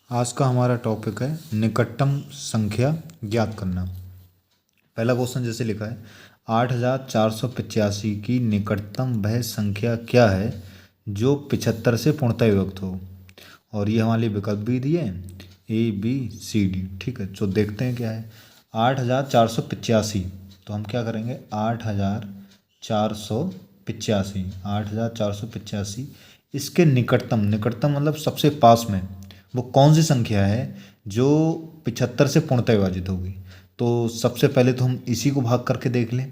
आज का हमारा टॉपिक है निकटतम संख्या ज्ञात करना। पहला क्वेश्चन जैसे लिखा है 8485 की निकटतम वह संख्या क्या है जो 75 से पूर्णतः विभक्त हो। और ये हमारे लिए विकल्प भी दिए हैं ABCD। ठीक है, तो देखते हैं क्या है 8485। तो हम क्या करेंगे 8485 इसके निकटतम, निकटतम मतलब सबसे पास में वो कौन सी संख्या है जो 75 से पूर्णतः विभाजित होगी। तो सबसे पहले तो हम इसी को भाग करके देख लें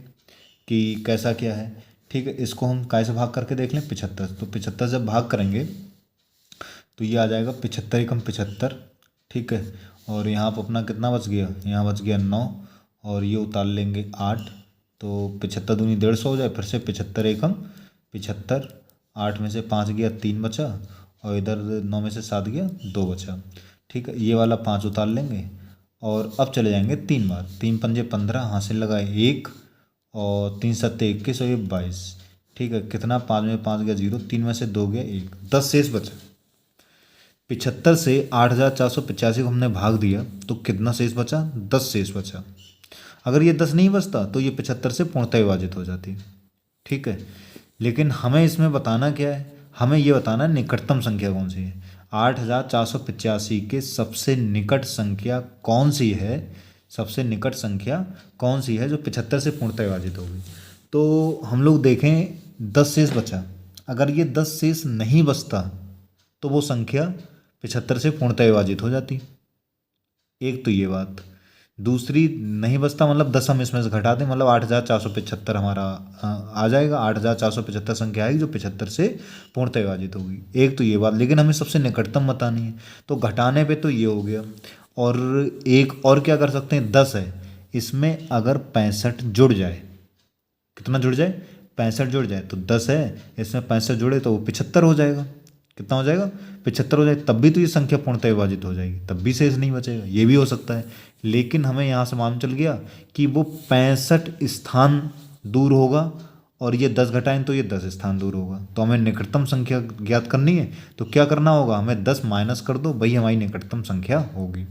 कि कैसा क्या है। ठीक है, इसको हम कैसे भाग करके देख लें 75। तो 75 जब भाग करेंगे तो ये आ जाएगा 75 एकम 75। ठीक है, और यहाँ पर अपना कितना बच गया, यहाँ बच गया 9 और ये उतार लेंगे 8। तो 75 दूनी 150 हो जाए, फिर से 75 एकम 75। 8 में से 5 गया 3 बचा और इधर 9 में से 7 गया 2 बचा। ठीक है, ये वाला 5 उतार लेंगे और अब चले जाएंगे 3 बार। 3 पंजे 15, हासिल लगाए 1 और 3 सत्ते 21 और ये 22। ठीक है, कितना 5 में 5 गया 0, 3 में से 2 गया 1, 10 शेष बचा। 75 से 8485 को हमने भाग दिया तो कितना शेष बचा, 10 शेष बचा। अगर ये 10 नहीं बचता तो ये 75 से पूर्णतः विभाजित हो जाती। ठीक है, लेकिन हमें इसमें बताना क्या है, हमें ये बताना है निकटतम संख्या कौन सी है। 8485 के सबसे निकट संख्या कौन सी है, सबसे निकट संख्या कौन सी है जो 75 से पूर्णतः विभाजित होगी। तो हम लोग देखें 10 शेष बचा, अगर ये 10 शेष नहीं बचता तो वो संख्या 75 से पूर्णतः विभाजित हो जाती। एक तो ये बात, दूसरी नहीं बचता मतलब 10 हम इसमें से घटा दें, मतलब 8475 हमारा आ जाएगा। 8475 संख्या आएगी जो 75 से पूर्णतः विभाजित होगी। एक तो ये बात, लेकिन हमें सबसे निकटतम बतानी है तो घटाने पे तो ये हो गया। और एक और क्या कर सकते हैं, 10 है, इसमें अगर 65 जुड़ जाए, कितना जुड़ जाए 65 जुड़ जाए, तो 10 है इसमें 65 जुड़े तो वो 75 हो जाएगा। कितना हो जाएगा 75 हो जाए, तब भी तो ये संख्या पूर्णतः विभाजित हो जाएगी, तब भी शेष नहीं बचेगा, ये भी हो सकता है। लेकिन हमें यहाँ से मालूम चल गया कि वो 65 स्थान दूर होगा और ये 10 घटाएं तो ये 10 स्थान दूर होगा। तो हमें निकटतम संख्या ज्ञात करनी है तो क्या करना होगा, हमें 10 माइनस कर दो, वही हमारी निकटतम संख्या होगी।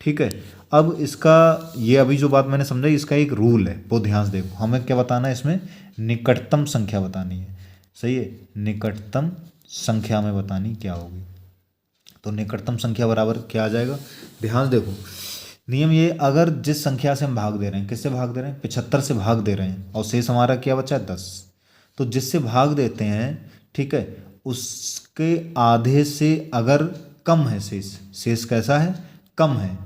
ठीक है, अब इसका ये अभी जो बात मैंने समझाई इसका एक रूल है, वो ध्यान से देखो। हमें क्या बताना है इसमें, निकटतम संख्या बतानी है। सही है, निकटतम संख्या हमें बतानी क्या होगी। तो निकटतम संख्या बराबर क्या आ जाएगा, ध्यान से देखो। नियम ये, अगर जिस संख्या से हम भाग दे रहे हैं, किससे भाग दे रहे हैं 75 से भाग दे रहे हैं और शेष हमारा क्या बचा है 10, तो जिससे भाग देते हैं, ठीक है, उसके आधे से अगर कम है शेष, शेष कैसा है कम है,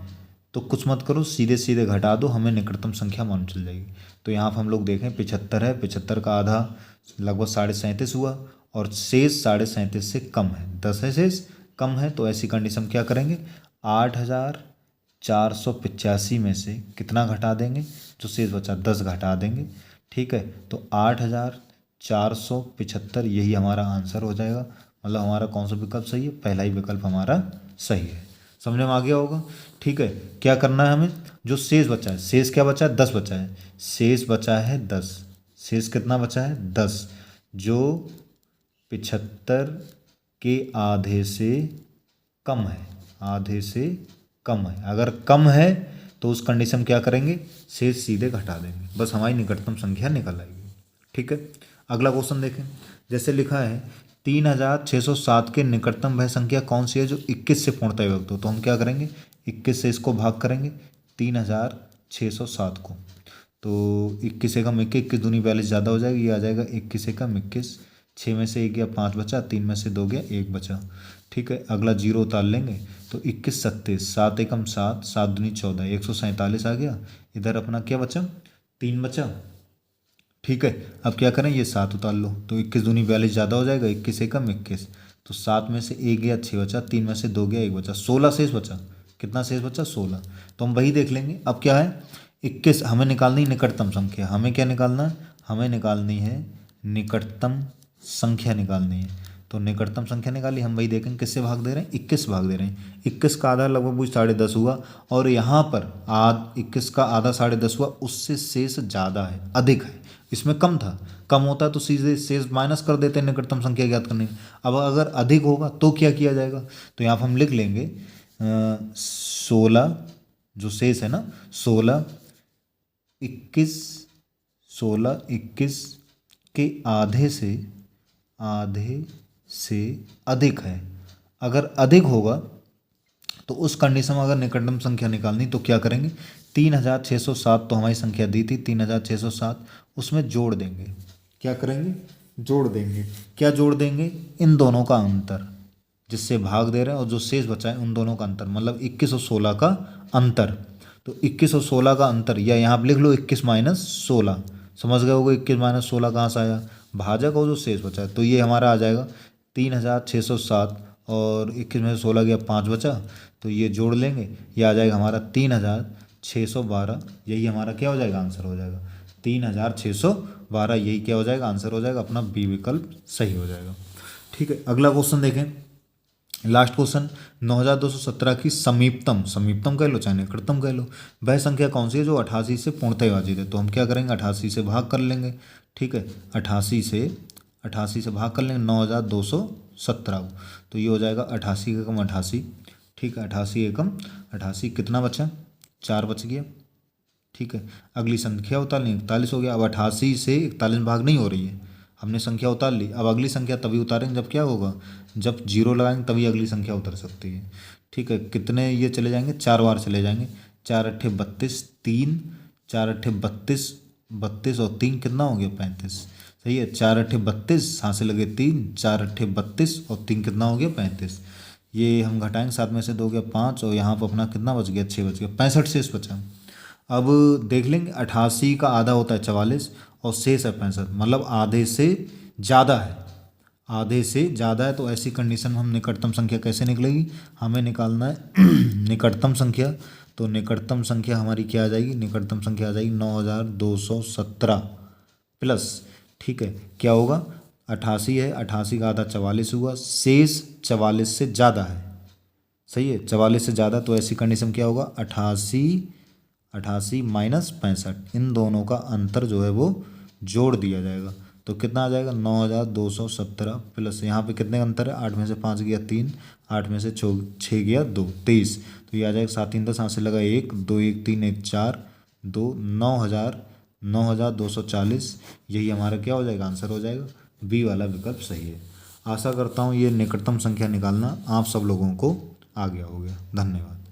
तो कुछ मत करो, सीधे सीधे घटा दो, हमें निकटतम संख्या मालूम चल जाएगी। तो यहाँ पर हम लोग देखें 75 है, 75 का आधा लगभग 37.5 हुआ और शेष 37.5 से कम है, 10 है शेष कम है। तो ऐसी कंडीशन क्या करेंगे, 8485 में से कितना घटा देंगे, जो शेष बचा 10 घटा देंगे। ठीक है, तो 8475 यही हमारा आंसर हो जाएगा। मतलब हमारा कौन सा विकल्प सही है, पहला ही विकल्प हमारा सही है। समझ में आ गया होगा। ठीक है, क्या करना है हमें, जो शेष बचा है, शेष क्या बचा है 10 बचा है, शेष बचा है 10, शेष कितना बचा है 10, जो 75 के आधे से कम है, आधे से कम है। अगर कम है तो उस कंडीशन में क्या करेंगे, शेष सीधे घटा देंगे, बस हमारी निकटतम संख्या निकल आएगी। ठीक है, अगला क्वेश्चन देखें। जैसे लिखा है 3607 के निकटतम वह संख्या कौन सी है जो 21 से पूर्णतः विभक्त हो। तो हम क्या करेंगे, 21 से इसको भाग करेंगे 3607 को, तो 21 एकम 21, 21 दूनी 42 ज़्यादा हो जाएगी, ये आ जाएगा 21 एकम 21। 6 में से 1 गया 5 बचा, 3 में से 2 गया 1 बचा। ठीक है, अगला जीरो उतार लेंगे तो 21 सत्ते 7 एकम 7, 7 दूनी 14, 147 आ गया। इधर अपना क्या बचा 3 बचा। ठीक है, अब क्या करें, ये 7 उतार लो तो 21 दूनी 42 ज़्यादा हो जाएगा, 21 एकम 21, तो 7 में से 1 गया 6 बचा, 3 में से 2 गया 1 बचा, 16 शेष बचा। कितना शेष बचा 16। तो हम वही देख लेंगे। अब क्या है 21 हमें निकालनी निकटतम संख्या, हमें क्या निकालना है, हमें निकालनी है निकटतम संख्या निकालनी है। तो निकटतम संख्या निकाली, हम वही देखेंगे किससे भाग दे रहे हैं 21 भाग दे रहे हैं। 21 का आधा लगभग कुछ 10.5 हुआ और यहाँ पर 21 का आधा 10.5 हुआ, उससे शेष ज़्यादा है, अधिक है, इसमें कम था, कम होता है तो सीधे शेष माइनस कर देते हैं निकटतम संख्या ज्ञात करने में। अब अगर अधिक होगा तो क्या किया जाएगा, तो यहाँ पर हम लिख लेंगे 16 जो शेष है ना, 16, 21, 16, 21 के आधे से अधिक है। अगर अधिक होगा तो उस कंडीशन में अगर निकटतम संख्या निकालनी तो क्या करेंगे, 3607 तो हमारी संख्या दी थी, 3607 उसमें जोड़ देंगे। क्या करेंगे, जोड़ देंगे। क्या जोड़ देंगे, इन दोनों का अंतर, जिससे भाग दे रहे हैं और जो शेष बचा है उन दोनों का अंतर, मतलब 21 और 16 का अंतर। तो 21 और 16 का अंतर, या यहाँ आप लिख लो 21 माइनस 16, समझ गए होगे 21 माइनस 16 कहाँ से आया, भाजक और जो शेष बचा है। तो ये हमारा आ जाएगा 3607 और 21 में से 16 गया 5 बचा, तो ये जोड़ लेंगे, ये आ जाएगा हमारा 3612। यही हमारा क्या हो जाएगा, आंसर हो जाएगा 3612। यही क्या हो जाएगा, आंसर हो जाएगा, अपना बी विकल्प सही हो जाएगा। ठीक है, अगला क्वेश्चन देखें, लास्ट क्वेश्चन। 9217 की समीपतम कह लो चाहे निकटतम कह लो, वह संख्या कौन सी है जो 88 से पूर्णतः विभाजित है। तो हम क्या करेंगे, 88 से भाग कर लेंगे। ठीक है, 88 से भाग कर लेंगे 9217, तो ये हो जाएगा 88 एकम 88। ठीक है, 88 एकम 88, कितना बचा, 4 बच गया। ठीक है, अगली संख्या उतार ली, 41 हो गया। अब 88 से 41 में भाग नहीं हो रही है, हमने संख्या उतार ली। अब अगली संख्या तभी उतारेंगे जब क्या होगा, जब जीरो लगाएंगे तभी अगली संख्या उतर सकती है। ठीक है, कितने ये चले जाएंगे, 4 बार चले जाएंगे, 4 अट्ठे 32, 3, 4 अट्ठे 32, 32 और 3 कितना हो गया, 35। सही है, 4 अट्ठे 32, सांसें लगे 3, 4 अट्ठे 32 और 3 कितना हो गया, 35। ये हम घटाएंगे, 7 में से 2 गया 5, और यहाँ पर अपना कितना बच गया, 6 बच गया, 65 शेष बचा। अब देख लेंगे, 88 का आधा होता है 44 और शेष है 65, मतलब आधे से ज़्यादा है, आधे से ज़्यादा है। तो ऐसी कंडीशन में हम निकटतम संख्या कैसे निकलेगी, हमें निकालना है निकटतम संख्या। तो निकटतम संख्या हमारी क्या आ जाएगी, निकटतम संख्या आ जाएगी 9217 प्लस, ठीक है, क्या होगा, 88 है, 88 का आधा 44 हुआ, शेष 44 से ज़्यादा है। सही है, 44 से ज़्यादा, तो ऐसी कंडीशन क्या होगा, 88 माइनस 65, इन दोनों का अंतर जो है वो जोड़ दिया जाएगा। तो कितना आ जाएगा, 9217 प्लस, यहाँ पे कितने का अंतर है, 8 में से 5 गया 3, 8 में से 6 गया 2, 23। तो ये आ जाएगा 7 3 10, यहाँ से लगा 1 2 1 3 1 4 2, 9240। यही हमारा क्या हो जाएगा, आंसर हो जाएगा, बी वाला विकल्प सही है। आशा करता हूँ ये निकटतम संख्या निकालना आप सब लोगों को आ गया हो गया। धन्यवाद।